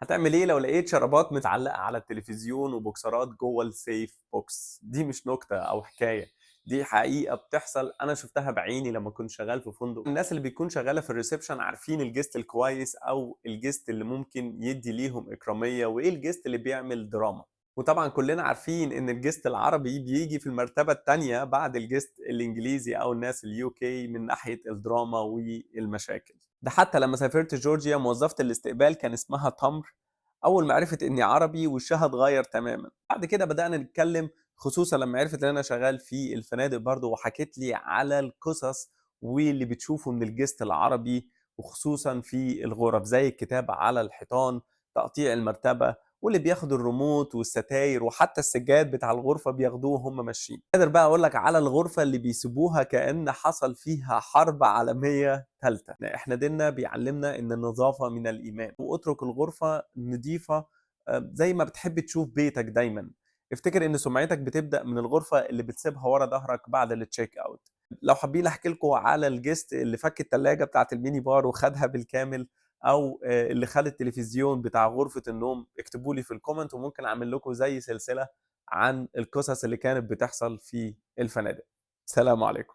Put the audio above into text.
هتعمل إيه لو لقيت شرابات متعلقة على التلفزيون وبوكسرات جوه السيف بوكس؟ دي مش نكتة أو حكاية، دي حقيقة بتحصل، أنا شُفتها بعيني لمّا كنت شغال في فندق. الناس اللي بيكون شغالة في الreception عارفين الguest الكويس أو الguest اللي ممكن يدّي ليهم إكرامية، وإيه الguest اللي بيعمل دراما. وطبعًا كلنا عارفين إن الguest العربي بييجي في المرتبة التانية بعد الguest الإنجليزي أو الناس الUK من ناحية الدراما والمشاكل. ده حتى لمّا سافرت جورجيا موظفة الاستقبال كان اسمها تمر، أول ما عرفت إني عربي وشها اتغيّر تمامًا. بعد كده بدأنا نتكلم، خصوصًا لمّا عرفت إن أنا شغال في الفنادق برضه، وحكِت لي على القصص واللي بتشوفه من الguest العربي، وخصوصًا في الغرف، زي الكتابة على الحيطان، تقطيع المرتبة، واللي بياخدوا الريموت والستاير وحتى السجاد بتاع الغرفة بياخدوه وهُم ماشيين. قادر بقى أقول لك على الغرفة اللي بيسيبوها كأن حصل فيها حرب عالمية تالتة. إحنا ديننا بيعلّمنا إن النضافة من الإيمان، واترك الغرفة نضيفة زي ما بتحب تشوف بيتك دايمًا. افتكر إن سُمعتك بتبدأ من الغرفة اللي بتسيبها ورا ضهرك بعد الcheck out. لو حابين أحكي لكم على الguest اللي فك التلاجة بتاعة الmini bar وخدها بالكامل، أو اللي خد التلفزيون بتاع غرفة النوم، اكتبوا لي في الcomment وممكن أعمل لكم زي سلسلة عن القصص اللي كانت بتحصل في الفنادق. سلام عليكم.